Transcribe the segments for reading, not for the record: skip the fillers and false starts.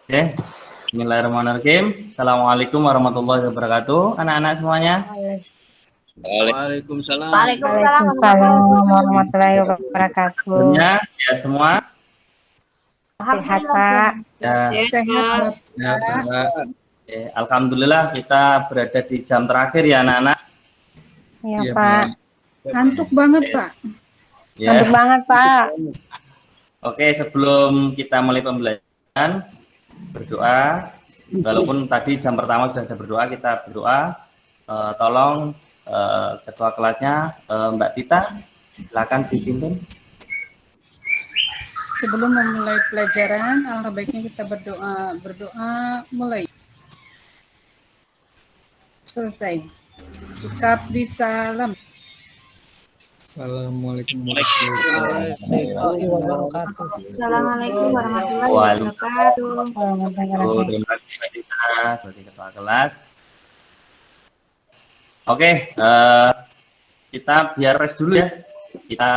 Oke, Bismillahirrahmanirrahim. Assalamualaikum warahmatullahi wabarakatuh, anak-anak semuanya. Waalaikumsalam. Waalaikumsalam warahmatullahi wabarakatuh. Sebelumnya, ya semua. Sehat, Pak. Ya, Sehat. Alhamdulillah kita berada di jam terakhir ya anak-anak. Iya, Pak. Ngantuk banget, Pak. Ya. Ngantuk banget, Pak. Oke, sebelum kita mulai pembelajaran, berdoa. Walaupun tadi jam pertama sudah ada berdoa, kita berdoa. Tolong ketua kelasnya Mbak Tita, silakan dipimpin. Sebelum memulai pelajaran, alangkah baiknya kita berdoa mulai. Selesai. Sikap di salam. Assalamualaikum warahmatullahi wabarakatuh. Assalamualaikum warahmatullahi wabarakatuh. Terima kasih Mbak Tita, sebagai ketua kelas. Oke, kita biar rest dulu ya. Kita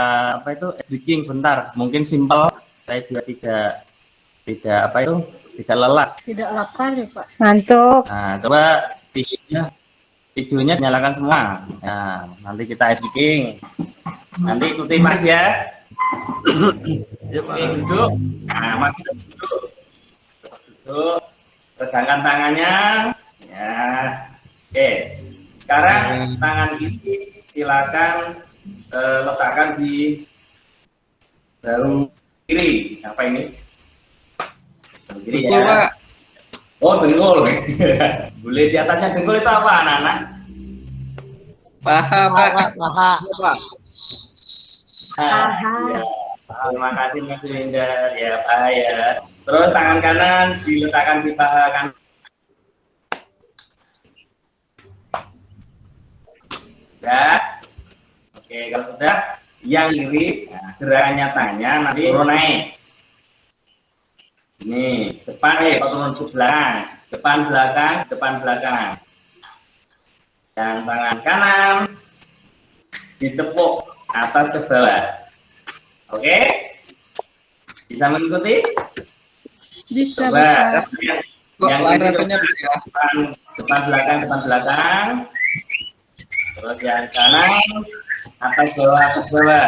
speaking sebentar, mungkin simpel, saya biar tidak lelah. Tidak lapar ya, Pak? Ngantuk. Nah, coba videonya nyalakan semua. Nah, nanti kita speaking. Nanti ikuti Mas ya. Oke, duduk. Nah, Mas duduk. Duduk. Regangkan tangannya. Ya. Oke. Sekarang tangan kiri silakan letakkan di bahu kiri. Apa ini? Bahu kiri ya. Oh, dengkul. Boleh di atasnya dengkul itu apa, anak-anak? Paha, Pak. Paha. Ya. Terima kasih Mas Linda. Ya, paha ya. Terus tangan kanan diletakkan di paha kanan. Sudah. Oke, kalau sudah, yang kiri, nah, gerakan nyatanya nanti turun naik. Ini depan turun ke belakang, depan belakang. Dan tangan kanan ditepuk atas ke bawah. Oke? Bisa mengikuti? Bisa, Coba. Pak. Yang rasanya ya. Depan belakang. Terus yang kanan atas bawah. Oke.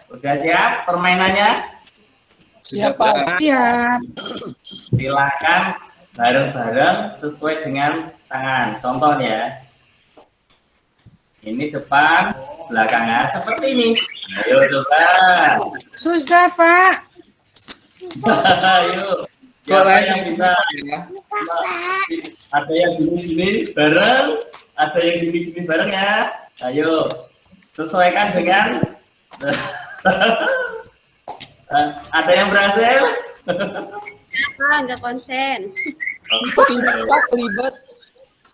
Udah siap permainannya? Siap. Silakan bareng-bareng sesuai dengan tangan. Contoh ya. Ini depan, belakangnya seperti ini. Ayo coba. Susah, Pak. Ayo. Siapa yang bisa? Ada yang gini-gini bareng, ada yang gini-gini bareng ya. Ayo. Sesuaikan dengan ada yang berhasil? Apa? Enggak konsen. Ribet.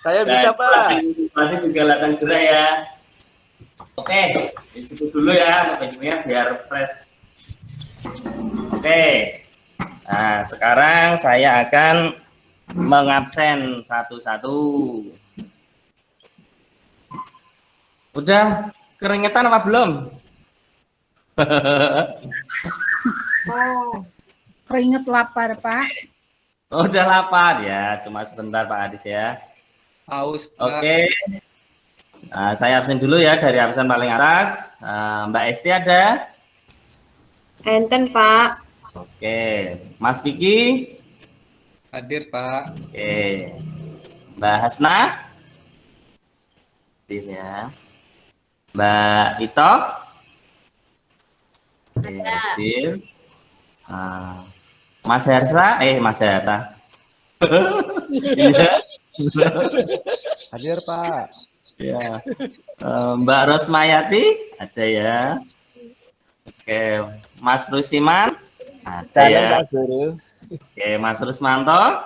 Saya bisa, Pak. Masih juga latihan gerak ya. Oke, di situ dulu ya, bajunya biar fresh. Oke. Nah, sekarang saya akan mengabsen satu-satu. Udah keringetan apa belum? Keringet lapar, Pak. Oh, udah lapar ya, cuma sebentar Pak Adis ya. Haus, Pak. Oke. Nah, saya absen dulu ya dari absen paling atas. Mbak Esti ada? Enten, Pak. Oke. Mas Vicky? Hadir, Pak. Oke. Mbak Hasna? Hadir ya. Mbak Ito? Oke, hadir. Mas Hersa? Mas Hersa. Iya. Hadir, Pak. Ya. Mbak Rosmayati ada ya. Oke, Mas Rusiman ada ya. Pak Guru. Oke, Mas Rusmanto.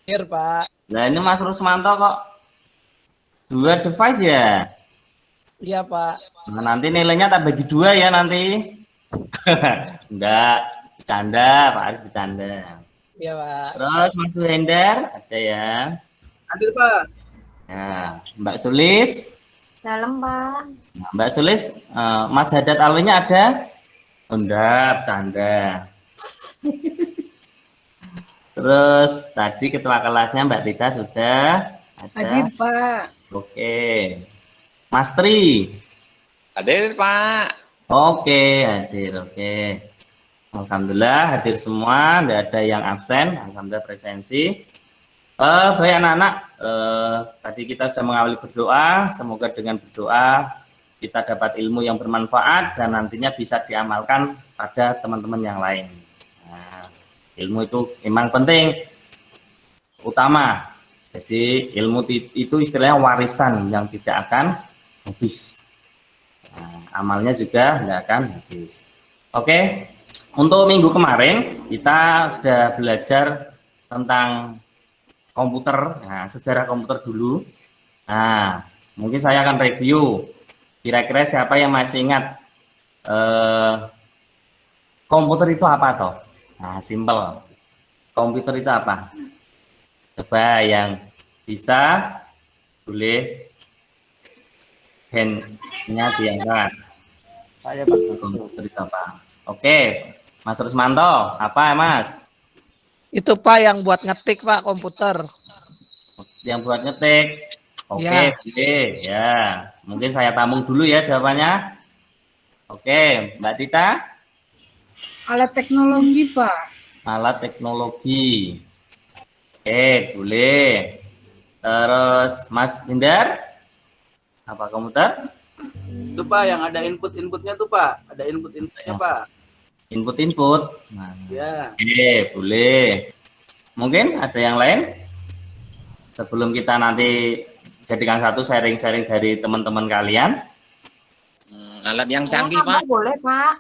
Hadir, Pak. Nah, ini Mas Rusmanto kok 2 device ya? Iya, Pak. Nah, nanti nilainya tak bagi 2 ya nanti. Enggak, bercanda, Pak Aris bercanda. Iya, Pak. Terus Mas Wender ada ya. Hadir, Pak. Nah, Mbak Sulis. Dalam, Pak. Nah, Mbak Sulis, Mas Haddad Alwinya ada? Oh, enggak, bercanda. Terus tadi ketua kelasnya Mbak Tita sudah ada. Hadir, Pak. Oke. Mas Tri. Hadir, Pak. Oke, hadir. Oke. Alhamdulillah hadir semua, tidak ada yang absen. Alhamdulillah presensi. Baik anak-anak, tadi kita sudah mengawali berdoa. Semoga dengan berdoa kita dapat ilmu yang bermanfaat dan nantinya bisa diamalkan pada teman-teman yang lain. Nah, ilmu itu memang penting, utama. Jadi ilmu itu istilahnya warisan yang tidak akan habis. Nah, amalnya juga tidak akan habis. Oke, untuk minggu kemarin kita sudah belajar tentang komputer, nah, sejarah komputer dulu. Nah, mungkin saya akan review. Kira-kira siapa yang masih ingat komputer itu apa toh? Nah, simple. Komputer itu apa? Coba yang bisa boleh handnya diangkat. Saya Pak. Komputer itu apa? Oke, Mas Rusmanto, apa Mas? Itu Pak yang buat ngetik Pak komputer. Yang buat ngetik. Oke, Ya. oke, ya. Mungkin saya tampung dulu ya jawabannya. Oke, Mbak Tita. Alat teknologi, Pak. Alat teknologi. Oke, boleh. Terus Mas Hindar. Apa komputer? Itu, Pak, yang ada input-inputnya tuh, Pak. Ada input-inputnya, Pak. Input-input. Nah, Ya. oke, boleh. Mungkin ada yang lain? Sebelum kita nanti jadikan satu sharing-sharing dari teman-teman kalian. Alat yang canggih, Tambah Pak. boleh, Pak.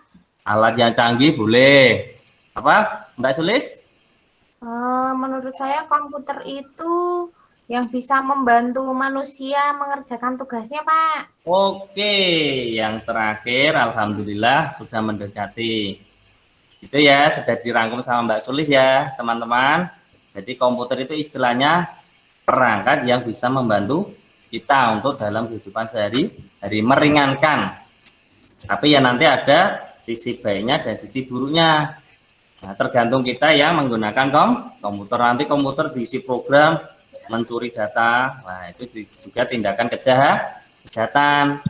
Alat yang canggih boleh. Apa, Mbak Sulis? Menurut saya komputer itu yang bisa membantu manusia mengerjakan tugasnya, Pak. Oke, yang terakhir, alhamdulillah sudah mendekati. Itu ya, sudah dirangkum sama Mbak Sulis ya, teman-teman. Jadi komputer itu istilahnya perangkat yang bisa membantu kita untuk dalam kehidupan sehari-hari, meringankan. Tapi ya nanti ada sisi baiknya dan sisi buruknya. Nah, tergantung kita yang menggunakan komputer. Nanti komputer diisi program mencuri data. Nah, itu juga tindakan kejahatan.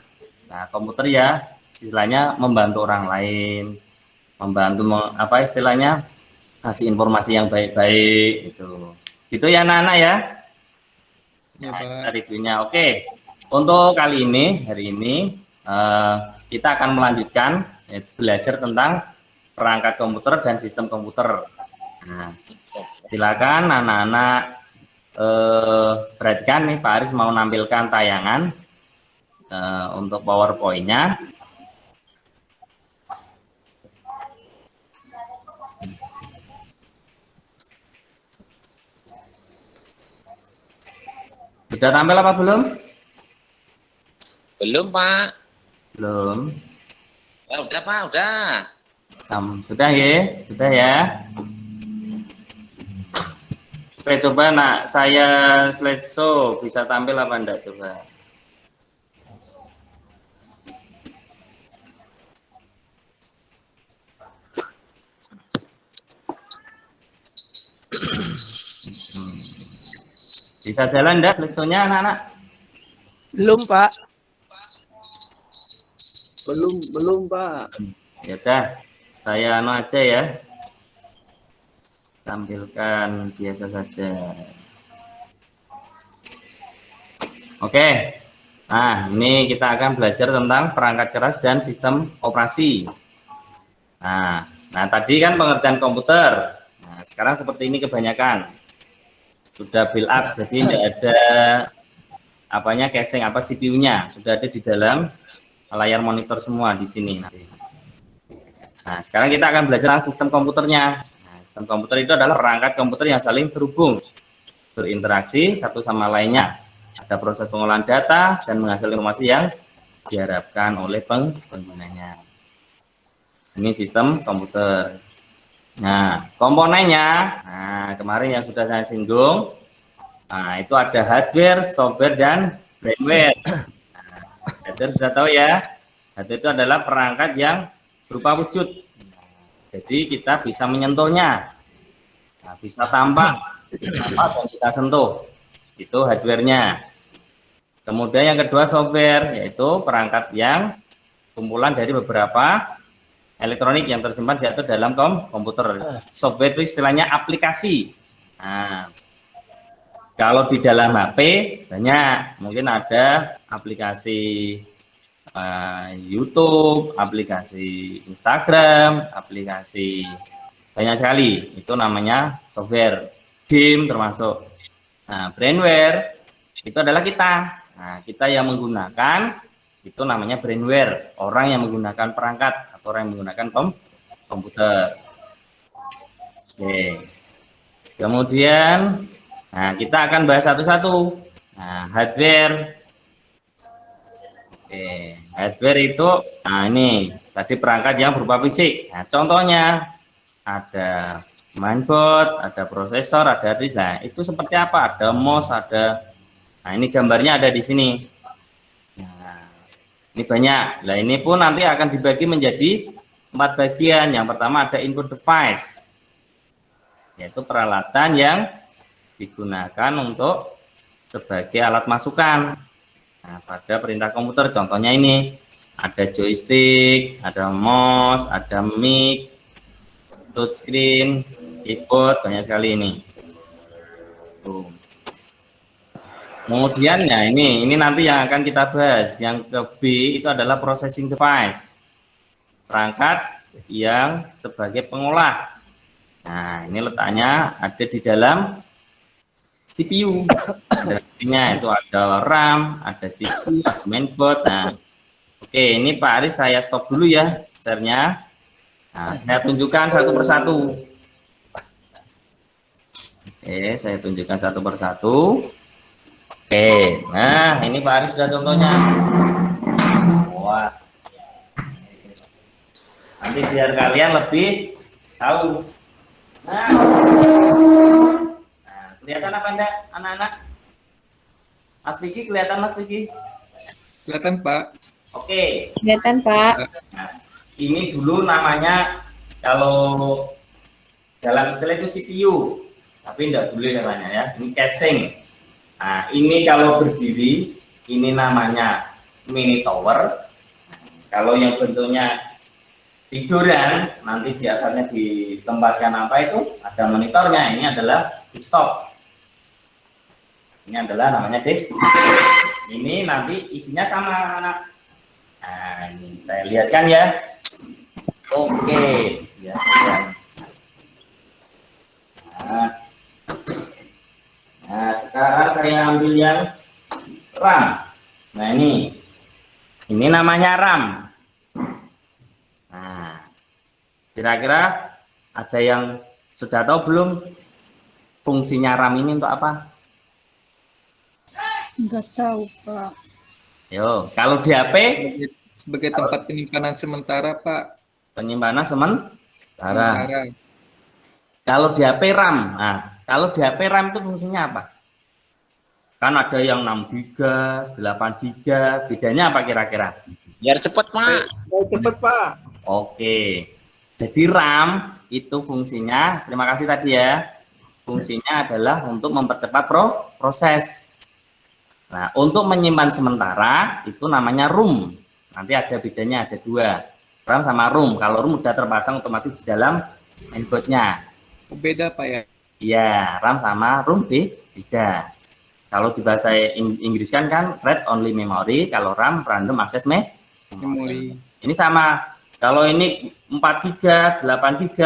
Nah, komputer ya istilahnya membantu orang lain, membantu apa istilahnya kasih informasi yang baik-baik itu. Gitu ya anak-anak ya. Ya, Nah, reviewnya. Oke. Untuk kali ini, hari ini kita akan melanjutkan belajar tentang perangkat komputer dan sistem komputer. Nah, silakan anak-anak perhatikan nih, Pak Aris mau menampilkan tayangan untuk PowerPoint-nya. Sudah tampil apa belum? Belum, Pak. Belum. Udah, Pak, udah. Sudah ya, sudah ya. Oke, coba nak saya slideshow bisa tampil apa enggak coba? Bisa jalan enggak slideshow-nya anak-anak? Belum Pak. Belum, Pak. Ya udah, saya aja ya. Tampilkan biasa saja. Oke. Nah, ini kita akan belajar tentang perangkat keras dan sistem operasi. Nah, tadi kan pengertian komputer. Nah, sekarang seperti ini kebanyakan. Sudah build up, jadi tidak ada apanya casing apa CPU-nya, sudah ada di dalam layar monitor semua di sini nanti. Nah, sekarang kita akan belajar tentang sistem komputernya. Nah, sistem komputer itu adalah perangkat komputer yang saling terhubung, berinteraksi satu sama lainnya. Ada proses pengolahan data dan menghasilkan informasi yang diharapkan oleh penggunanya. Ini sistem komputer. Nah, komponennya, nah kemarin yang sudah saya singgung, nah itu ada hardware, software, dan firmware. Nah, hardware sudah tahu ya, hardware itu adalah perangkat yang berupa wujud. Jadi kita bisa menyentuhnya. Nah, bisa tampak dan kita sentuh. Itu hardware-nya. Kemudian yang kedua software, yaitu perangkat yang kumpulan dari beberapa elektronik yang tersimpan diatur dalam komputer. Software itu istilahnya aplikasi. Nah, kalau di dalam HP banyak, mungkin ada aplikasi YouTube, aplikasi Instagram, aplikasi banyak sekali. Itu namanya software. Game termasuk. Nah, brainware itu adalah kita. Nah, kita yang menggunakan itu namanya brainware, orang yang menggunakan perangkat atau orang yang menggunakan komputer. Oke. Kemudian, nah kita akan bahas satu-satu. Nah, hardware. Oke, hardware itu, nah ini tadi perangkat yang berupa fisik. Nah, contohnya ada mainboard, ada prosesor, ada disk. Nah, itu seperti apa? Ada mouse, ada. Nah, ini gambarnya ada di sini. Nah, ini banyak. Nah, ini pun nanti akan dibagi menjadi 4 bagian. Yang pertama ada input device, yaitu peralatan yang digunakan untuk sebagai alat masukan. Nah, pada perintah komputer, contohnya ini ada joystick, ada mouse, ada mic, touchscreen, keyboard, banyak sekali ini. Tuh. Kemudian ya ini nanti yang akan kita bahas. Yang ke B itu adalah processing device, perangkat yang sebagai pengolah. Nah, ini letaknya ada di dalam CPU. Ada itu ada RAM, ada CPU, ada mainboard. Nah, oke, ini Pak Aris saya stop dulu ya share-nya. Nah, saya tunjukkan satu persatu. Oke, saya tunjukkan satu persatu. Oke, nah ini Pak Aris sudah contohnya. Wah, nanti biar kalian lebih tahu. Nah, kelihatan apa enggak anak-anak? Mas Vicky, kelihatan Mas Vicky? Kelihatan Pak. Oke. Kelihatan Pak. Nah, ini dulu namanya kalau dalam istilah itu CPU, tapi enggak boleh namanya ya. Ini casing. Nah, ini kalau berdiri, ini namanya mini tower. Kalau yang bentuknya tiduran, nanti di atasnya ditempatkan apa itu? Ada monitornya, ini adalah desktop. Ini adalah namanya desktop. Ini nanti isinya sama anak. Nah, ini saya lihatkan ya. Oke, ya. Nah, sekarang saya ambil yang RAM. Nah, ini namanya RAM. Nah, kira-kira ada yang sudah tahu belum fungsinya RAM ini untuk apa? Enggak tahu, Pak. Yo, kalau di HP Sebagai tempat penyimpanan sementara, Pak. penyimpanan sementara. Kalau di HP RAM, nah kalau di HP RAM itu fungsinya apa? Kan ada yang 6 GB, 8 GB, bedanya apa kira-kira? Biar cepet, Pak. Cepet Pak. Oke, jadi RAM itu fungsinya, terima kasih tadi ya, fungsinya adalah untuk mempercepat proses. Nah, untuk menyimpan sementara itu namanya ROM. Nanti ada bedanya, ada 2, RAM sama ROM. Kalau ROM udah terpasang otomatis di dalam mainboardnya. Beda Pak ya? Iya, RAM sama ROM beda. Kalau di bahasa Inggris kan read only memory, kalau RAM random access memory. Ini sama. Kalau ini 4 GB, 8 GB,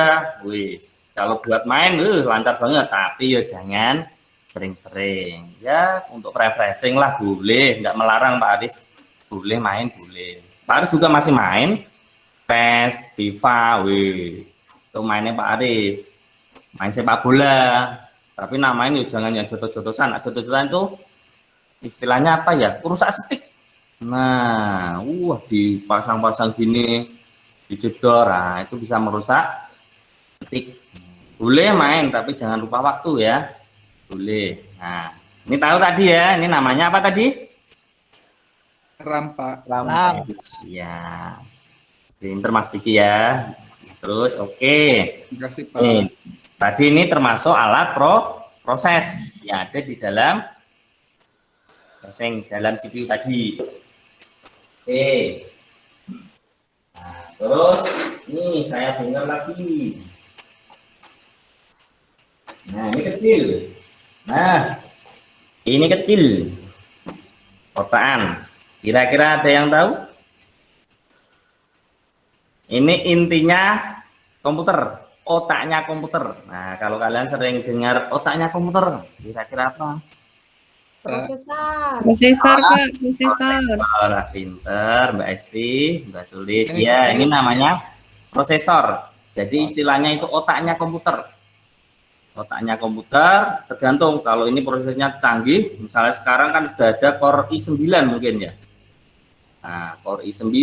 wis. Kalau buat main, lancar banget. Tapi ya jangan sering-sering. Ya untuk refreshing lah boleh, nggak melarang Pak Aris. Boleh main, boleh. Pak Aris juga masih main PES, FIFA, itu mainnya Pak Aris. Main sepak bola, tapi namanya jangan yang jotos-jotosan. Jotos-jotosan itu istilahnya apa ya? Rusak stick. Nah, dipasang-pasang gini, dijedor, nah, itu bisa merusak stick. Boleh main, tapi jangan lupa waktu ya. Boleh. Nah, ini tahu tadi ya, ini namanya apa tadi? RAM Pak. RAM. Iya. Pinter Mas Vicky ya. Terus, oke. Terima kasih Pak. Nih, Tadi ini termasuk alat proses yang ada di dalam CPU tadi. Oke. Nah, terus ini saya bongkar lagi. Nah, ini kecil. Nah, ini kecil. Kotaan. Kira-kira ada yang tahu? Ini intinya komputer, otaknya komputer. Nah, kalau kalian sering dengar otaknya komputer, kira-kira apa? Prosesor. Prosesor, Pak. Prosesor. Orang pinter, Mbak Esti, Mbak Sulis. Ya, ini namanya prosesor. Jadi istilahnya itu otaknya komputer. Otaknya komputer tergantung. Kalau ini prosesnya canggih, misalnya sekarang kan sudah ada Core i9 mungkin ya. Nah, Core i9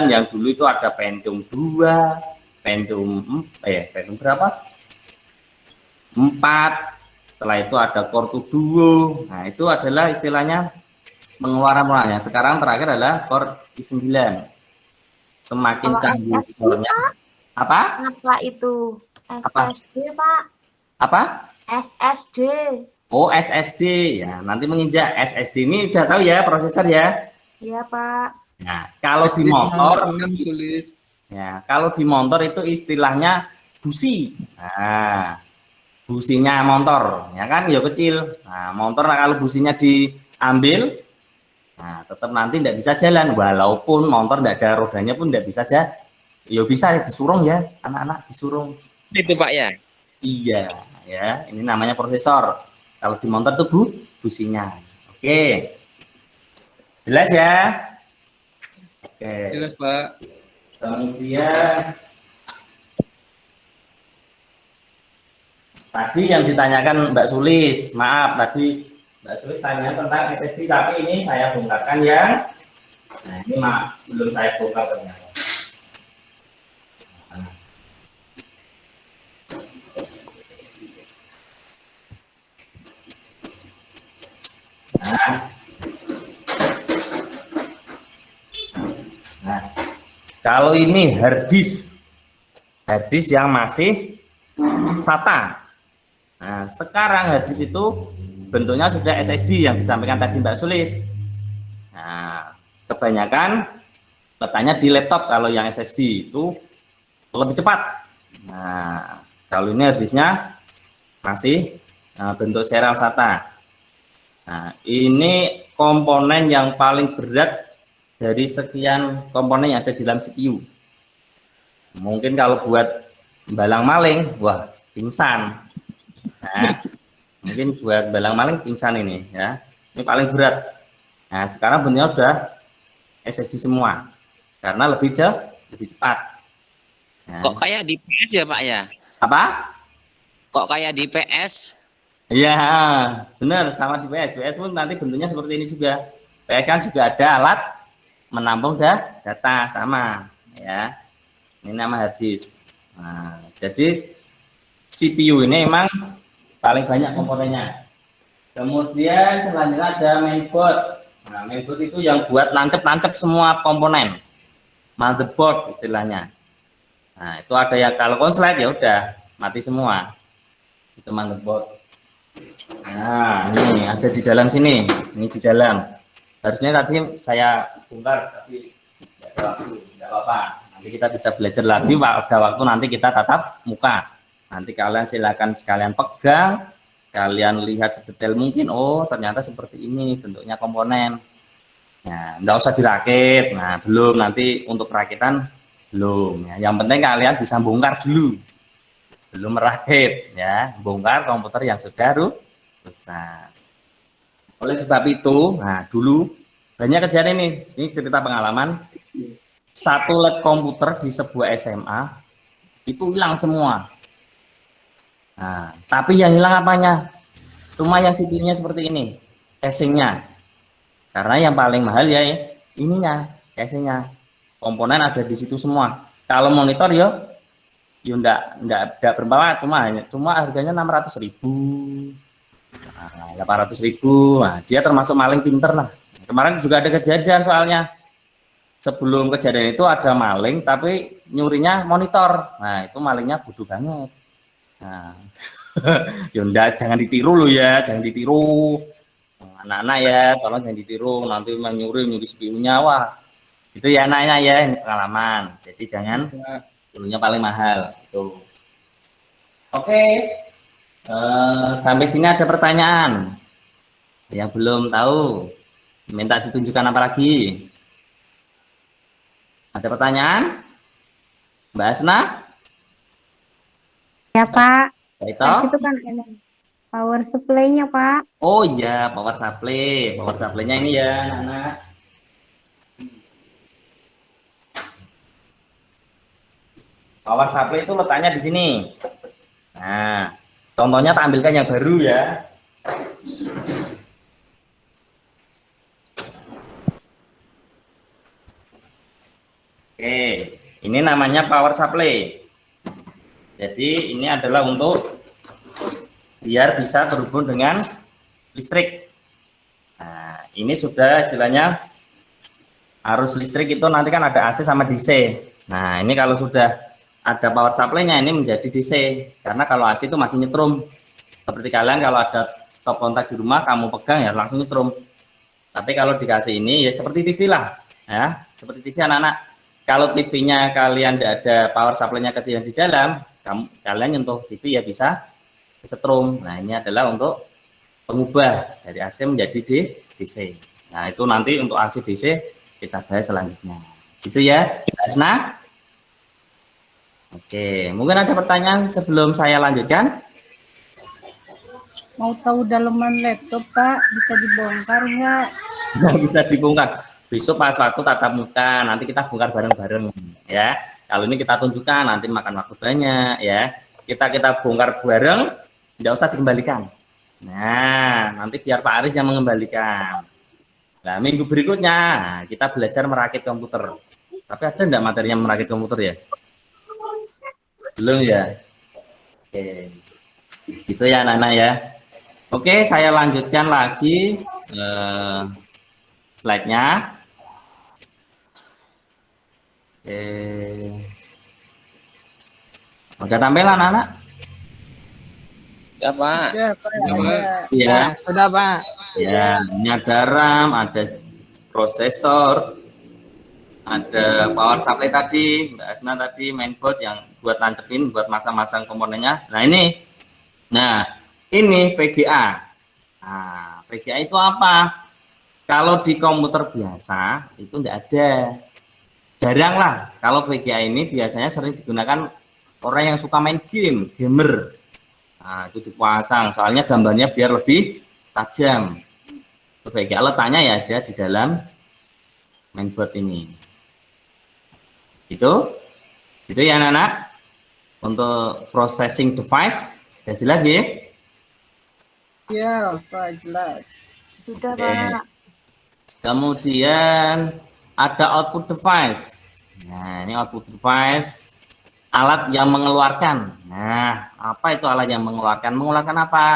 yang dulu itu ada Pentium 2, Pentium berapa? 4. Setelah itu ada Core 2 Duo. Nah, itu adalah istilahnya pengeluaran. Sekarang terakhir adalah Core i9. Semakin Kalau canggih SSD, skornya. Apa? Apa itu? Apa? SSD, Pak. Apa? SSD. Oh, SSD. Ya, nanti menginjak SSD ini udah tahu ya prosesor ya. Iya, Pak. Nah, kalau di SD motor, 6 Sulis. ya, kalau di motor itu istilahnya busi. Nah, businya motor, ya kan, ya kecil. Nah, motor kalau businya diambil, nah, tetap nanti tidak bisa jalan. Walaupun motor tidak ada rodanya pun tidak bisa aja. Ya bisa disurung ya, anak-anak disurung. Itu Pak ya. Iya, ya, ini namanya prosesor. Kalau di motor itu businya. Oke, jelas ya. Oke. Jelas, Pak. Kemudian tadi yang ditanyakan Mbak Sulis, maaf tadi Mbak Sulis tanya tentang SSD, tapi ini saya bongkarkan ya. Nah, ini belum saya bongkar ternyata. Nah, kalau ini hard disk yang masih SATA. Nah, sekarang hard disk itu bentuknya sudah SSD yang disampaikan tadi Mbak Sulis. Nah, kebanyakan letaknya di laptop. Kalau yang SSD itu lebih cepat. Nah, kalau ini hard disknya masih bentuk serial SATA. Nah, ini komponen yang paling berat dari sekian komponen yang ada di dalam CPU. Mungkin kalau buat balang maling, wah pingsan. Nah, mungkin buat balang maling pingsan ini ya. Ini paling berat. Nah, sekarang bentuknya sudah SSD semua karena lebih cepat. Nah, Kok kayak di PS ya Pak ya? apa? Kok kayak di PS? Iya, benar, sama di PS. PS pun nanti bentuknya seperti ini juga. PS kan juga ada alat menampung data sama ya. Ini nama hard disk. Nah, jadi CPU ini memang paling banyak komponennya. Kemudian selanjutnya ada mainboard. Nah, mainboard itu yang buat nancep semua komponen. Motherboard istilahnya. Nah, itu ada yang kalau konslet ya udah mati semua. Itu motherboard. Nah, ini ada di dalam sini. Ini di dalam. Harusnya tadi saya bongkar, tapi tidak apa-apa. Nanti kita bisa belajar lagi pada waktu nanti kita tatap muka. Nanti kalian silakan sekalian pegang, kalian lihat sedetail mungkin. Oh, ternyata seperti ini bentuknya komponen. Nah, enggak usah dirakit. Nah, belum, nanti untuk perakitan belum. Ya, yang penting kalian bisa bongkar dulu. Belum merakit ya, bongkar komputer yang sudah rusak. Oleh sebab itu, nah dulu banyak kejadian ini cerita pengalaman. Satu lab komputer di sebuah SMA itu hilang semua. Nah, tapi yang hilang apanya? Cuma yang CPU-nya seperti ini, casing-nya. Karena yang paling mahal ya ininya, casing-nya. Komponen ada di situ semua. Kalau monitor ya enggak berapa, cuma harganya 600.000. Nah, 800.000. Nah, dia termasuk maling pinter lah. Kemarin juga ada kejadian soalnya. Sebelum kejadian itu ada maling tapi nyurinya monitor. Nah, itu malingnya bodoh banget. Nah, Yunda jangan ditiru lo ya, jangan ditiru. Anak-anak ya, tolong jangan ditiru. Nanti nyuri CPU-nya, wah. Itu ya anaknya ya, ini pengalaman. Jadi jangan dulunya paling mahal. Gitu. Oke, sampai sini ada pertanyaan. Yang belum tahu, minta ditunjukkan apa lagi? Ada pertanyaan? Mbak Asna? Ya, Pak. Itu? Itu kan ada power supply-nya, Pak. Oh iya, power supply. Power supply-nya ini ya, anak-anak. Power supply itu letaknya di sini. Nah, contohnya tampilkan yang baru ya. Oke, ini namanya power supply. Jadi ini adalah untuk biar bisa terhubung dengan listrik. Nah, ini sudah istilahnya arus listrik itu nanti kan ada AC sama DC. Nah, ini kalau sudah ada power supply-nya ini menjadi DC. Karena kalau AC itu masih nyetrum. Seperti kalian kalau ada stop kontak di rumah, kamu pegang ya langsung nyetrum. Tapi kalau dikasih ini ya seperti TV lah. Ya, seperti TV anak-anak. Kalau TV-nya kalian tidak ada power supply-nya kecil di dalam, kalian nyentuh TV ya bisa setrum. Nah, ini adalah untuk pengubah dari AC menjadi DC. Nah, itu nanti untuk AC DC kita bahas selanjutnya. Gitu ya, Asna? Oke, mungkin ada pertanyaan sebelum saya lanjutkan? Mau tahu dalaman laptop, Pak? Bisa dibongkar nggak? Bisa dibongkar. Besok pas waktu tatap muka, nanti kita bongkar bareng-bareng ya. Kalau ini kita tunjukkan, nanti makan waktu banyak ya. Kita bongkar bareng, tidak usah dikembalikan. Nah, nanti biar Pak Aris yang mengembalikan. Nah, minggu berikutnya kita belajar merakit komputer. Tapi ada enggak materinya merakit komputer ya? Belum ya? Oke. Gitu ya anak-anak ya. Oke, saya lanjutkan lagi slide-nya. Oke. Udah tampil anak-anak? Ya, Pak. Ya, Pak. Iya. Ya, sudah, Pak. Ya, ini ada RAM, ada prosesor, ada power supply tadi, Mbak Asna tadi mainboard yang buat nancepin, buat masang-masang komponennya. Nah ini VGA. Nah, VGA itu apa? Kalau di komputer biasa itu enggak ada. Jarang lah. Kalau VGA ini biasanya sering digunakan orang yang suka main game, gamer. Nah, itu dipasang. Soalnya gambarnya biar lebih tajam. VGA letaknya ya ada di dalam mainboard ini. Itu ya anak-anak. Untuk processing device, sudah jelas ya? Ya, Pak, jelas. Sudah, Oke. Pak. Kemudian ada output device. Nah, ini output device, alat yang mengeluarkan. Nah, apa itu alat yang mengeluarkan? Mengeluarkan apa?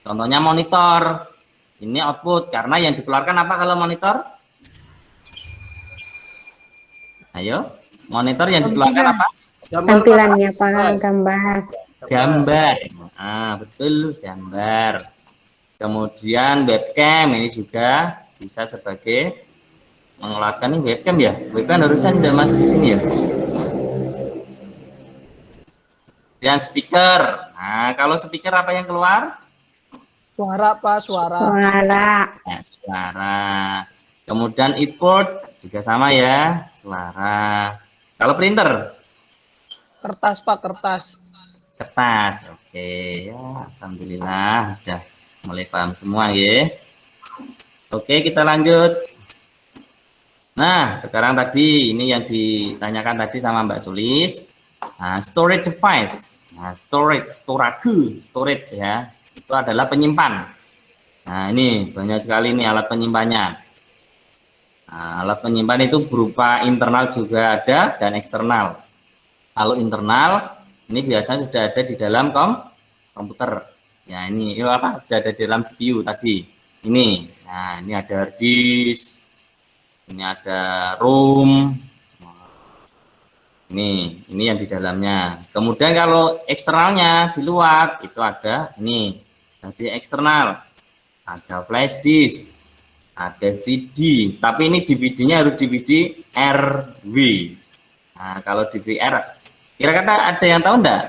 Contohnya monitor. Ini output, karena yang dikeluarkan apa kalau monitor? Ayo, monitor yang dikeluarkan apa? Tampilannya, Pak, gambar. Gambar. Ah, betul, gambar. Kemudian webcam ini juga bisa sebagai mengeluarkan. Ini webcam ya. Webcam harusnya sudah masuk di sini ya. Dan speaker. Nah, kalau speaker apa yang keluar? Suara, Pak, suara. Suara. Ya, suara. Kemudian input juga sama ya, suara. Kalau printer? Kertas, Pak, kertas. Kertas. Oke, ya, alhamdulillah sudah mulai paham semua ya. Oke, kita lanjut. Nah, sekarang tadi ini yang ditanyakan tadi sama Mbak Sulis. Nah, storage device. Nah, storage ya. Itu adalah penyimpan. Nah, ini banyak sekali nih alat penyimpannya. Nah, alat penyimpan itu berupa internal juga ada dan eksternal. Kalau internal ini biasanya sudah ada di dalam komputer. Ya, ini apa? Sudah ada di dalam CPU tadi. Ini. Nah, ini ada hard disk. Ini ada ROM. Ini yang di dalamnya. Kemudian kalau eksternalnya di luar itu ada ini. Jadi eksternal ada flash disk, ada CD. Tapi ini DVD-nya harus DVD RW. Nah, kalau DVD-R, kira-kira ada yang tahu enggak?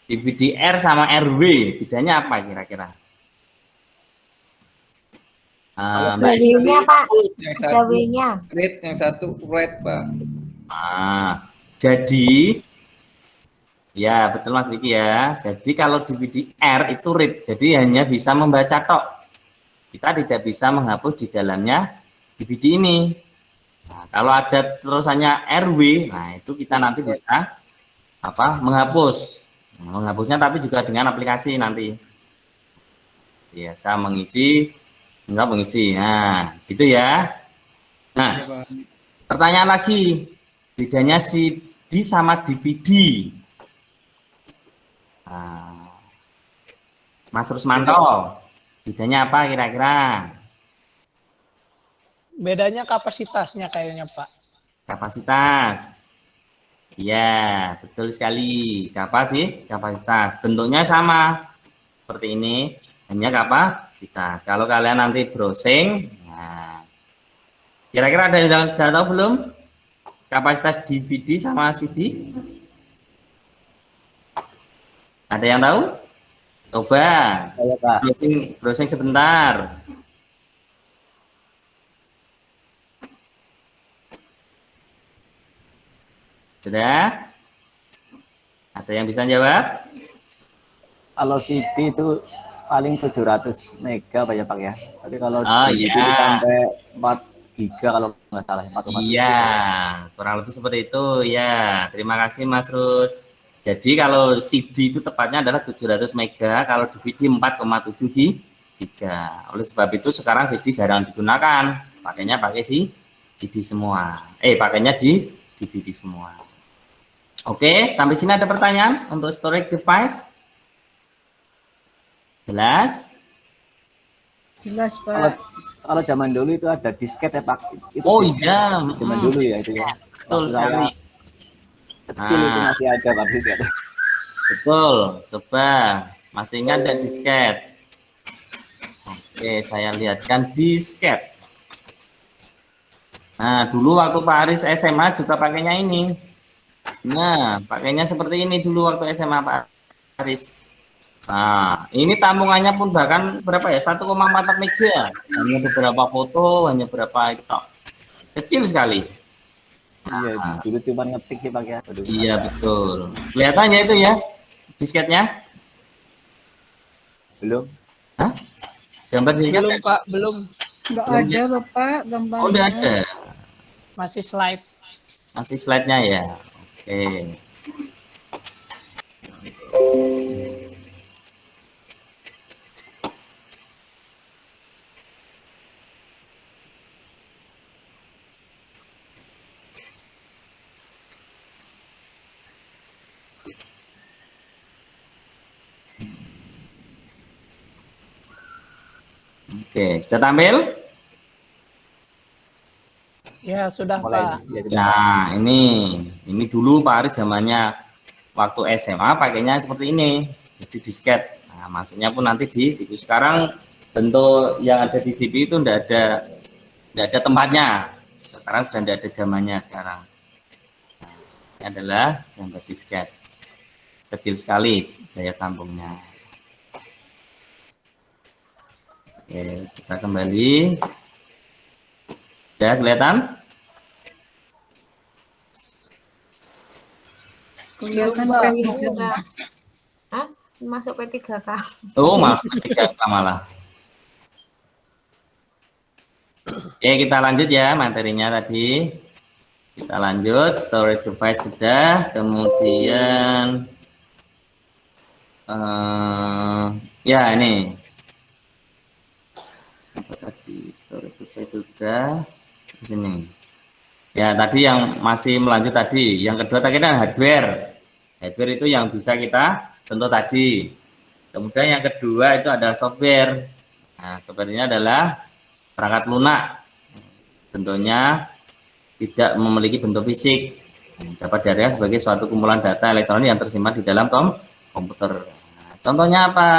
DVD-R sama RW bedanya apa kira-kira? Mbak W-nya Pak, Yang satu W-nya. read, yang satu write, Pak. Jadi ya betul Mas Riki ya. Jadi kalau DVD R itu read, jadi hanya bisa membaca tok. Kita tidak bisa menghapus di dalamnya DVD ini. Nah, kalau ada terusannya RW, nah itu kita nanti bisa menghapus. Nah, menghapusnya tapi juga dengan aplikasi nanti. Biasa mengisi, enggak mengisi. Nah, gitu ya. Nah, pertanyaan lagi. Bedanya CD sama DVD. Nah, Mas Rusmanto, bedanya apa kira-kira? Bedanya kapasitasnya kayaknya, Pak. Kapasitas. Iya, betul sekali. Kapasitas. Bentuknya sama. Seperti ini. Hanya kapasitas. Kalau kalian nanti browsing, nah, kira-kira ada yang sudah tahu belum? Kapasitas DVD sama CD? Ada yang tahu? Coba. Browsing sebentar. Sudah? Ada yang bisa jawab? Kalau CD itu paling 700 mega Pak ya Pak ya. Tapi kalau iya. DVD sampai 4 giga kalau nggak salah 4,7. Iya, kurang lebih seperti itu ya. Terima kasih Mas Rus. Jadi kalau CD itu tepatnya adalah 700 mega, kalau DVD 4,7 giga. Oleh sebab itu sekarang CD jarang digunakan. Pakainya pakai CD semua. Pakainya di DVD semua. Oke, sampai sini ada pertanyaan untuk storage device? Jelas? Jelas, Pak. Kalau zaman dulu itu ada disket ya Pak. Itu iya. Zaman dulu ya itu ya. Betul sekali. Kecil itu masih ada Pak disket. Betul. Coba masih ingat ada disket? Oke, saya lihatkan disket. Nah, dulu waktu Pak Aris SMA juga pakainya ini. Nah, pakainya seperti ini dulu waktu SMA Pak Aris. Nah, ini tampungannya pun bahkan berapa ya? 1,4 mega. Hanya beberapa foto, hanya berapa itu. Kecil sekali. Iya, dulu cuma ngetik sih Pak ya. Iya, betul. Kelihatannya itu ya disketnya? Belum. Hah? Gambar disket? Belum, Pak, belum. Nggak ada, Bapak, gambarnya. Oh, udah ada. Masih slide. Masih slide-nya ya. Oke. Oke, kita tampil? Ya, sudah, Pak. Nah, ini dulu Pak Aris zamannya waktu SMA pakainya seperti ini. Jadi disket. Nah, masuknya pun nanti di CPU. Sekarang bentuk yang ada di CPU itu enggak ada tempatnya. Sekarang sudah enggak ada zamannya sekarang. Nah, ini adalah gambar disket. Kecil sekali daya tampungnya. Oke, kita kembali. Sudah kelihatan? Kelihatan, Pak. Hah? Masuk P3K. Oh, masuk P3K malah. Oke, kita lanjut ya materinya tadi. Kita lanjut, storage device sudah, kemudian ya ini. Tadi storage device sudah di sini. Ya, tadi yang masih melanjut tadi. Yang kedua tadi kan hardware. Hardware itu yang bisa kita sentuh tadi. Kemudian yang kedua itu adalah software. Nah, software-nya adalah perangkat lunak. Bentuknya tidak memiliki bentuk fisik. dapat diartikan sebagai suatu kumpulan data elektronik yang tersimpan di dalam komputer. Nah, contohnya apa?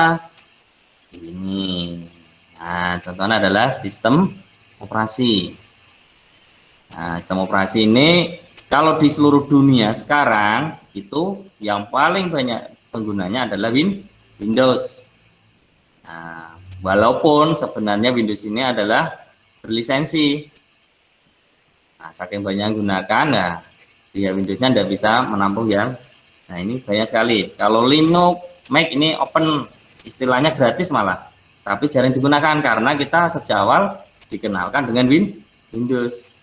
Ini. Nah, contohnya adalah sistem operasi. Nah, sistem operasi ini kalau di seluruh dunia sekarang itu yang paling banyak penggunanya adalah Windows. Nah, walaupun sebenarnya Windows ini adalah berlisensi. Nah, saking banyak yang gunakan, nah dia Windowsnya tidak bisa menampung yang. Nah, ini banyak sekali. Kalau Linux, Mac ini open, istilahnya gratis malah, tapi jarang digunakan karena kita sejak awal dikenalkan dengan Windows.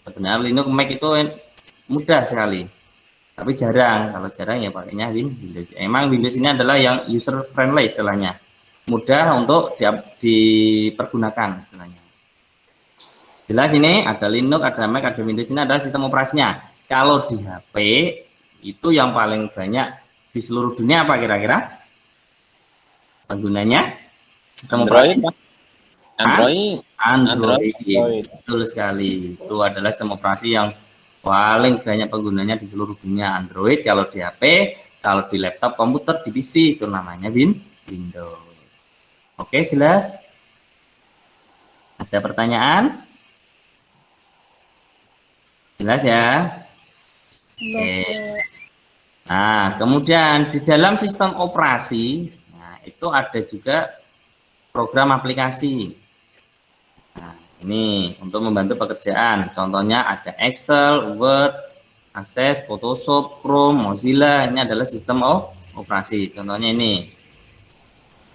Sebenarnya Linux, Mac itu mudah sekali, tapi jarang. Kalau jarang ya pakainya Windows. Emang Windows ini adalah yang user friendly istilahnya, mudah untuk dipergunakan istilahnya. Jelas ini ada Linux, ada Mac, ada Windows, ini adalah sistem operasinya. Kalau di HP itu yang paling banyak di seluruh dunia apa kira-kira penggunanya? Sistem operasi Android. Betul sekali. Itu adalah sistem operasi yang paling banyak penggunanya di seluruh dunia, Android. Kalau di HP, kalau di laptop, komputer, di PC itu namanya Windows. Oke, jelas? Ada pertanyaan? Jelas ya? Oke. Nah, kemudian di dalam sistem operasi, nah, itu ada juga program aplikasi. Nah, ini untuk membantu pekerjaan. Contohnya ada Excel, Word, Access, Photoshop, Chrome, Mozilla. Ini adalah sistem operasi. Contohnya ini.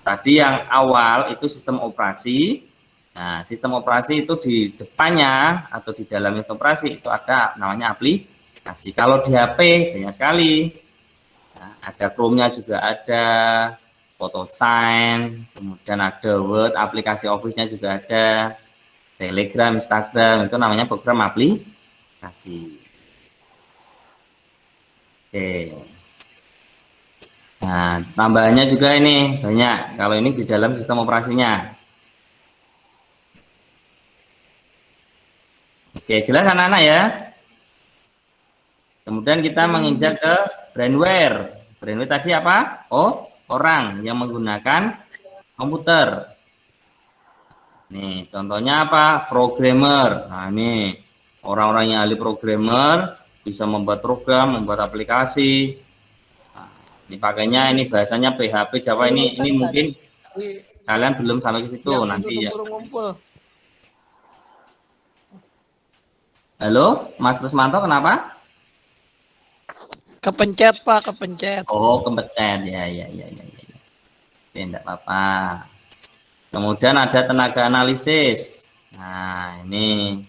Tadi yang awal itu sistem operasi. Nah, sistem operasi itu di depannya atau di dalam sistem operasi itu ada namanya aplikasi. Kalau di HP banyak sekali. Nah, ada Chrome-nya juga ada, Photosign, kemudian ada Word, aplikasi Office-nya juga ada, Telegram, Instagram, itu namanya program aplikasi. Oke. Nah, tambahannya juga ini banyak. Kalau ini di dalam sistem operasinya. Oke, jelas anak-anak ya. Kemudian kita menginjak ke brandware. Brandware tadi apa? Oh, orang yang menggunakan komputer. Nih, contohnya apa? Programmer. Nah, ini orang-orang yang ahli programmer bisa membuat program, membuat aplikasi. Nah, ini pakainya ini bahasanya PHP Java ini mungkin kalian belum sampai ke situ nanti ya. Halo, Mas Rusmanto, kenapa? Kepencet Pak, kepencet. Oh, kepencet ya. Oke, enggak apa-apa. Kemudian ada tenaga analisis. Nah, ini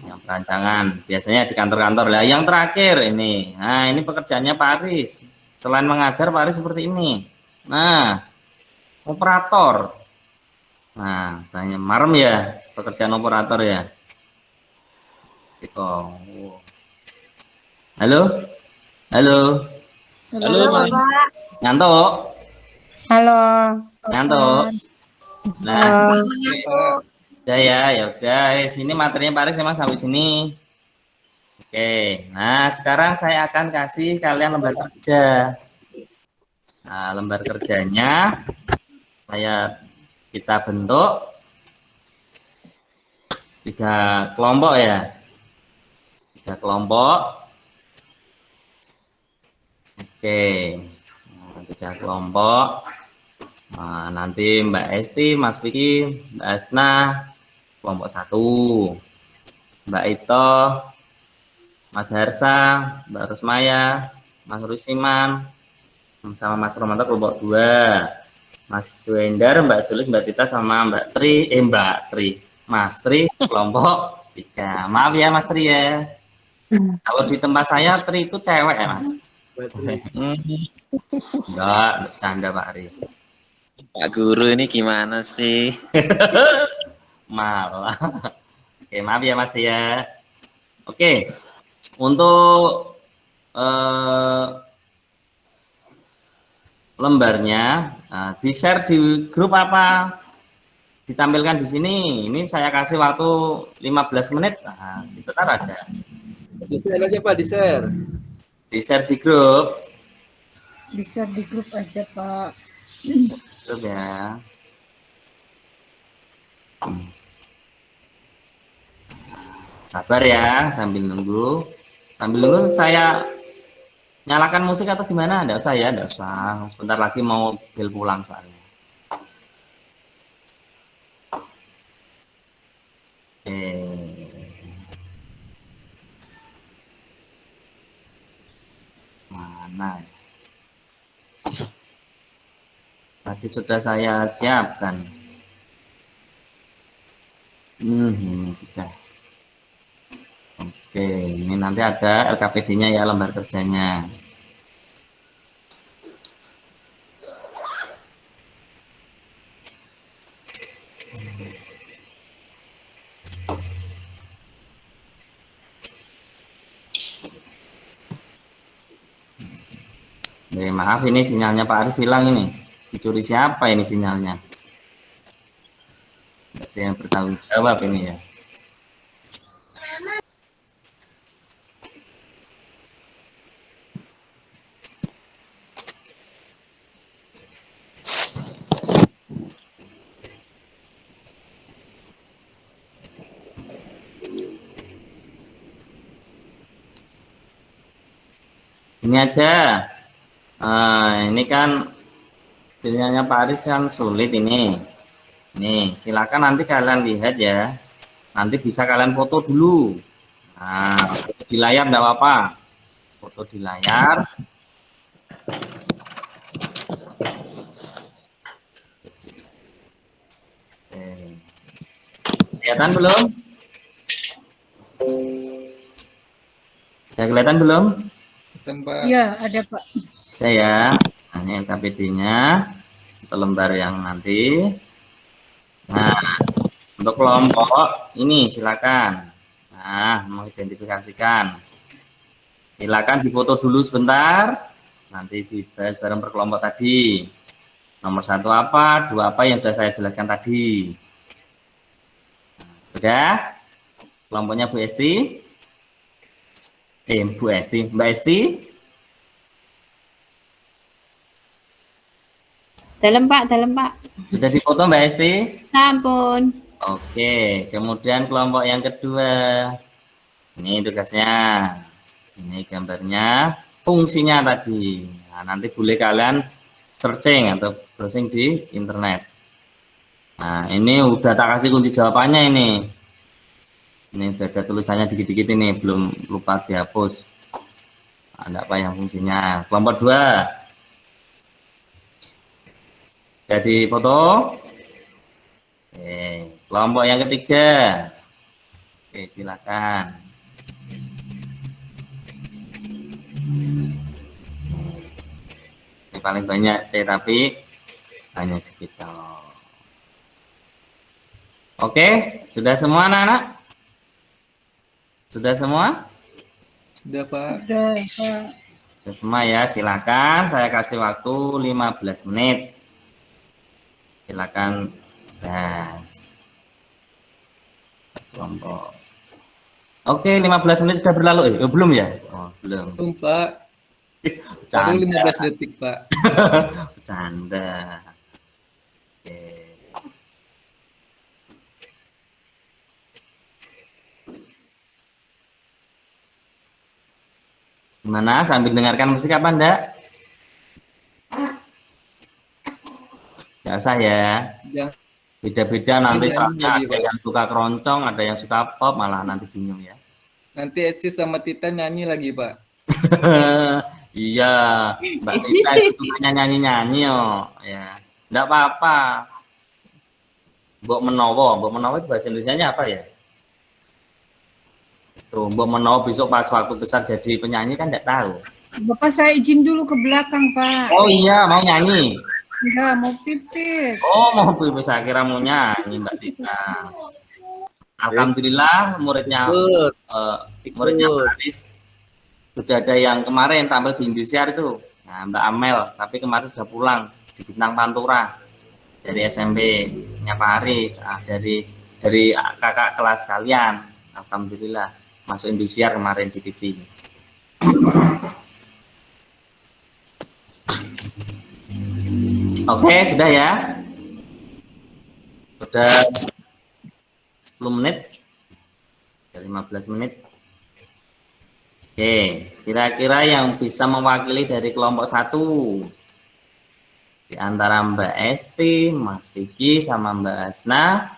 yang perancangan biasanya di kantor-kantor lah. Yang terakhir ini, nah ini pekerjaannya Pak Aris. Selain mengajar, Pak Aris seperti ini. Nah, operator. Nah, banyak marem ya pekerjaan operator ya. Halo, Bapak. ngantuk. Halo. Nah, udah ya udah. Sini materinya Pak Aris memang sampai sini. Oke, nah sekarang saya akan kasih kalian lembar kerja. Nah, lembar kerjanya kita bentuk 3 kelompok ya. 3 kelompok. Oke, nah, 3 kelompok. Nah, nanti Mbak Esti, Mas Vicky, Mbak Asna, kelompok 1. Mbak Ito, Mas Hersa, Mbak Rusmaya, Mas Rusiman, sama Mas Romanto kelompok 2. Mas Wendar, Mbak Sulis, Mbak Tita, sama Mbak Tri, Mas Tri kelompok 3. Maaf ya Mas Tri ya. Kalau di tempat saya Tri itu cewek ya Mas. Enggak, bercanda Pak Aris. Pak Guru ini gimana sih? Malah. Oke, maaf ya Mas ya. Oke, untuk lembarnya di-share di grup apa? Ditampilkan di sini. Ini saya kasih waktu 15 menit. Nah, sebentar aja. Di-share aja Pak, di-share. Di-share di grup. Bisa di grup aja Pak. Grup ya. Sabar ya, sambil nunggu. Sambil nunggu saya nyalakan musik atau gimana? Enggak usah ya, enggak usah. Sebentar lagi mau bel pulang soalnya. Oke. Mana? Tadi sudah saya siapkan. Ini sudah. Oke, ini nanti ada LKPD-nya ya, lembar kerjanya. Maaf ini sinyalnya Pak Aris hilang ini. Dicuri siapa ini sinyalnya? Ada yang bertanggung jawab ini ya. Ini aja. Ini kan sinyalnya Pak Aris kan sulit ini. Nih, silakan nanti kalian lihat ya. Nanti bisa kalian foto dulu. Nah, foto di layar enggak apa-apa. Foto di layar. Kelihatan belum? Sudah kelihatan belum? Pak. Iya, ada Pak. Saya, nah, ini LKPD-nya atau lembar yang nanti. Nah, untuk kelompok ini silakan. Nah, mengidentifikasikan. Silakan difoto dulu sebentar. Nanti dibahas bareng per kelompok tadi. Nomor 1 apa, 2 apa yang sudah saya jelaskan tadi. Sudah? Kelompoknya Bu Esti? Bu Esti, Mbak Esti? Dalam Pak, dalam Pak. Sudah difoto Mbak Esti? Sampun. Oke, kemudian kelompok yang kedua. Ini tugasnya. Ini gambarnya, fungsinya tadi. Nah, nanti boleh kalian searching atau browsing di internet. Nah, ini udah tak kasih kunci jawabannya ini. Ini udah ada tulisannya dikit-dikit ini, belum lupa dihapus. Ada apa yang fungsinya? Kelompok 2. Jadi foto. Oke, kelompok yang ketiga. Oke, silakan. Ini paling banyak C tapi hanya sekitar. Oke, sudah semua anak-anak? Sudah semua? Sudah Pak. Sudah Pak. Sudah semua ya, silakan. Saya kasih waktu 15 menit. Silakan bahas. Kelompok. Oke, 15 menit sudah berlalu. Belum ya? Oh, belum. Belum Pak. Baru 15 detik Pak. Bercanda. Oke. Gimana? Sambil dengarkan musik apa enggak? Enggak usah ya. Jangan. Beda-beda nanti soalnya lagi, ada yang suka keroncong, ada yang suka pop, malah nanti bingung ya. Nanti Eci sama Tita nyanyi lagi Pak. Iya, Mbak Tita itu nyanyi-nyanyi oh. Ya. Enggak apa-apa. Mbok menowo itu bahasa Indonesianya apa ya? Tuh, Mbok menowo besok pas waktu besar jadi penyanyi kan enggak tahu. Bapak saya izin dulu ke belakang Pak. Oh iya, mau nyanyi. Enggak, mau pipis. Oh, mau pipis, saya kira mau nyanyi Mbak Tita. Alhamdulillah muridnya muridnya Pak Aris sudah ada yang kemarin tampil di Indosiar itu. Nah, Mbak Amel, tapi kemarin sudah pulang di Bintang Pantura dari SMP-nya Pak Aris, dari kakak kelas kalian. Alhamdulillah. masuk Indosiar kemarin di TV. Oke, sudah ya. Sudah 10 menit. Sudah 15 menit. Oke, kira-kira yang bisa mewakili dari kelompok 1 di antara Mbak Esti, Mas Vicky, sama Mbak Asna.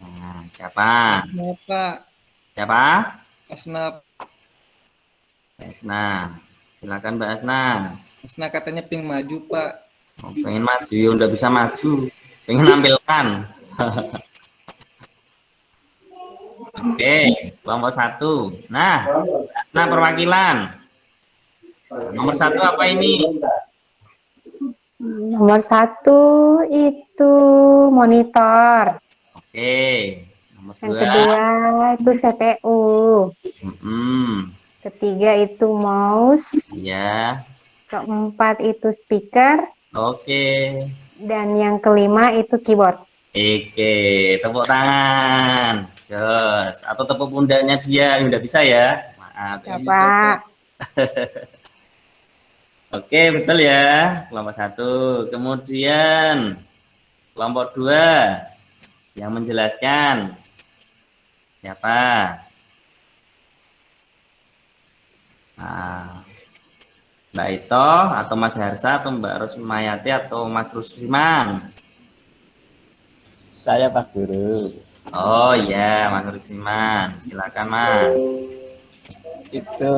Nah, siapa? Asna, Pak. Siapa? Asna. Mbak Asna. Silakan Mbak Asna. Asna katanya pengen maju, Pak. Oh, pengen maju, ya udah bisa maju. Pengen nampilkan. Oke, kelompok 1. Nah, Asna perwakilan. Nomor 1 apa ini? Nomor 1 itu monitor. Oke. Nomor Yang 2. kedua itu CPU. Ketiga itu mouse. Ya. Keempat itu speaker. Oke. Dan yang kelima itu keyboard. Oke, tepuk tangan. Jos. Atau tepuk pundaknya dia, udah bisa ya. Maaf. Ya, ini Pak. Oke, betul ya. Kelompok 1. Kemudian kelompok 2 yang menjelaskan. Siapa? Nah, Mbak Ito atau Mas Harsa atau Mbak Rusmayati atau Mas Rusliman? Saya Pak Guru. Oh iya, Mas Rusliman. Silakan Mas. Itu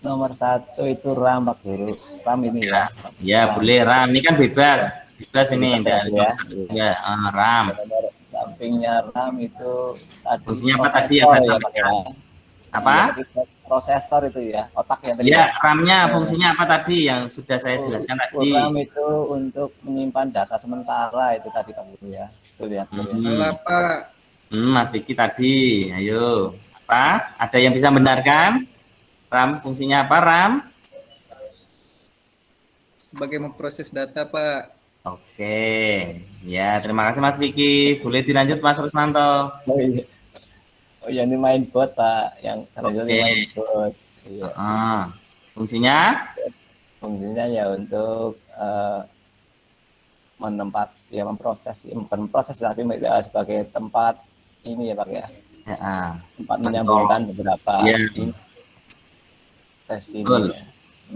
nomor 1 itu RAM Pak Guru. RAM ini ya. Ya boleh RAM. Ini kan bebas. Bebas ini. Bebas ya. Ya, RAM. Sampingnya RAM itu tadi Fungsinya apa tadi yang saya sampaikan? Apa? Prosesor itu ya, otaknya tadi. Ya, RAM-nya fungsinya apa tadi yang sudah saya jelaskan tadi? RAM itu untuk menyimpan data sementara itu tadi Pak Guru ya. Betul ya. Salah, Pak. Mas Vicky tadi, ayo. Apa? Ada yang bisa membenarkan? RAM fungsinya apa, RAM? Sebagai memproses data, Pak. Oke. Ya, terima kasih Mas Vicky. Boleh dilanjut Mas Rusmanto. Oh iya. Oh iya, ini main bot Pak, yang Oke. main bot. Iya. Fungsinya? Fungsinya ya untuk memproses, bukan memproses tapi sebagai tempat ini ya Pak ya. Ya. Tempat menyambungkan beberapa Ya. tes ini. Betul.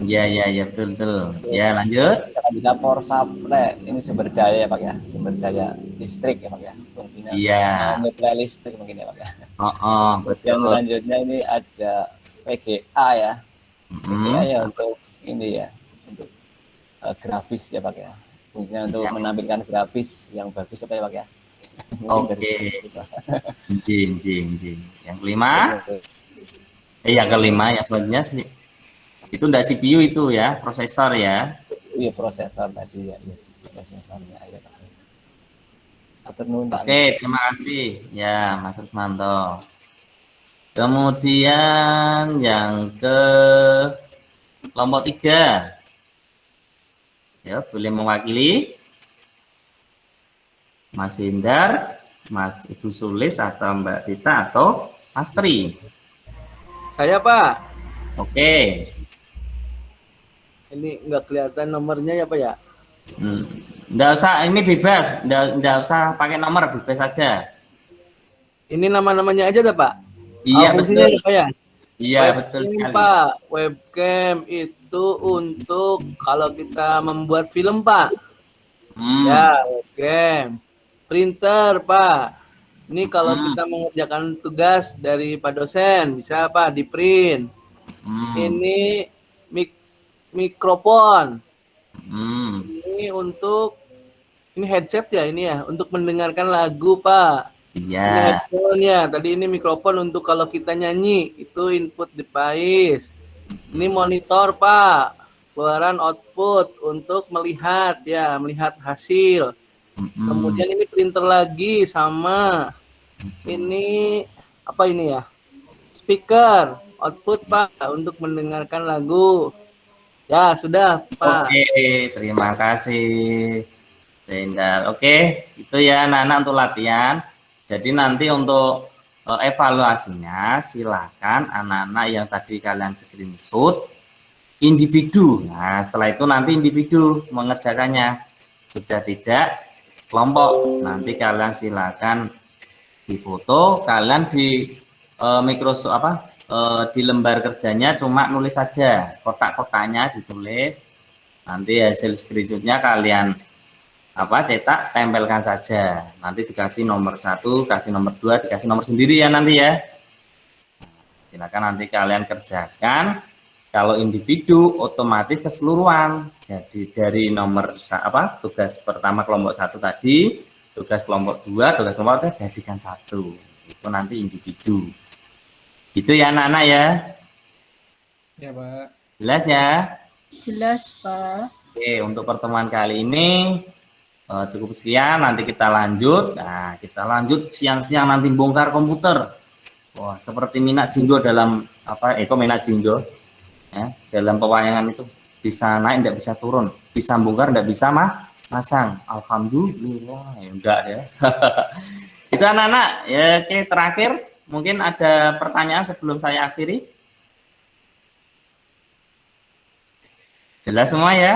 Ya. Ya, betul. Ya, lanjut. Kita power supply, ini sumber daya ya Pak ya, sumber daya listrik ya Pak ya, fungsinya. Iya. Supply listrik mungkin ya Pak ya. Yang Betul. selanjutnya ini ada VGA ya. VGA ya untuk ini ya, untuk grafis ya Pak ya. Fungsinya untuk menampilkan grafis yang bagus apa ya Pak ya. Oke. Jing. Yang kelima? Yang kelima, yang selanjutnya sih. Itu enggak CPU itu ya, prosesor ya. Iya, prosesor tadi ya, prosesornya ya Pak. Oke, terima kasih ya Mas Rusmanto. Kemudian yang ke kelompok 3. Ya, boleh mewakili Mas Hindar, Mas Ibu Sulis atau Mbak Tita atau Mas Tri. Saya Pak. Oke. Ini nggak kelihatan nomornya ya Pak ya? Nggak usah, ini bebas, nggak usah pakai nomor, bebas saja. Ini nama-namanya aja dah Pak? Iya, fungsinya betul. ya Pak ya? Iya, Webcam, betul sekali. Pak, webcam itu untuk kalau kita membuat film Pak. Ya, webcam. Printer Pak. Ini kalau kita mengerjakan tugas dari Pak dosen, bisa Pak di print. Ini mikrofon. Ini untuk headset ya ini ya, untuk mendengarkan lagu Pak. Iya. Ini headphone ya. Tadi ini mikrofon untuk kalau kita nyanyi, itu input device. Ini monitor Pak, keluaran output untuk melihat ya, melihat hasil. Kemudian ini printer lagi sama. Ini apa ini ya? Speaker, output Pak untuk mendengarkan lagu. Ya, sudah Pak. Oke, terima kasih Zendar. Oke, itu ya anak-anak untuk latihan. Jadi nanti untuk evaluasinya silakan anak-anak yang tadi kalian screenshot individu. Nah, setelah itu nanti individu mengerjakannya. Sudah tidak kelompok, nanti kalian silakan difoto, kalian di Microsoft di lembar kerjanya cuma nulis saja, kotak-kotaknya ditulis. Nanti hasil screenshotnya kalian cetak, tempelkan saja. Nanti dikasih nomor 1, kasih nomor 2, dikasih nomor sendiri ya nanti ya. Silakan nanti kalian kerjakan. Kalau individu otomatis keseluruhan. Jadi dari nomor tugas pertama kelompok 1 tadi, tugas kelompok 2, tugas kelompok 3 jadikan 1. Itu nanti individu. Gitu ya anak-anak ya. Ya, Pak. Jelas ya? Jelas, Pak. Oke, untuk pertemuan kali ini cukup sekian. Nanti kita lanjut. Nah, kita lanjut siang-siang nanti bongkar komputer. Wah, seperti Minat Jinggo dalam Minat Jinggo. Ya, dalam pewayangan itu bisa naik, tidak bisa turun, bisa bongkar, tidak bisa masang. Alhamdulillah, ya enggak ya. Itu anak-anak ya. Oke, terakhir mungkin ada pertanyaan sebelum saya akhiri. Jelas semua ya?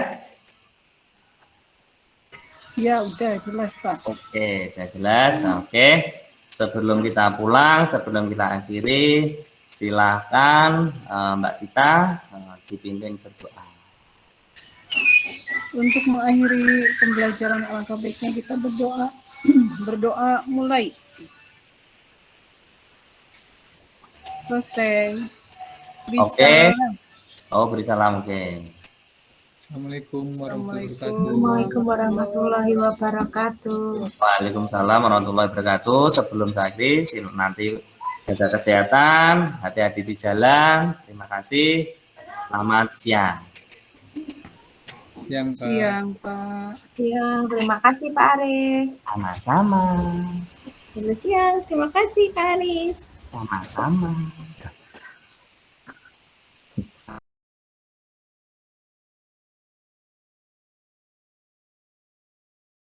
Ya, udah jelas, Pak. Oke, sudah jelas. Oke, sebelum kita pulang, sebelum kita akhiri, silakan Mbak Tita dipimpin berdoa. Untuk mengakhiri pembelajaran alangkah baiknya kita berdoa. Berdoa mulai. Selesai. Bisa. Oke. Oh, beri salam. Oke. Assalamualaikum warahmatullahi wabarakatuh. Assalamualaikum warahmatullahi wabarakatuh. Waalaikumsalam warahmatullahi wabarakatuh. Sebelum tadi nanti jaga kesehatan, hati-hati di jalan. Terima kasih. Selamat siang. Siang, Pak. Siang, Pak. Siang, terima kasih Pak Aris. Sama-sama. Selamat siang, terima kasih Kak Aris. Sama-sama.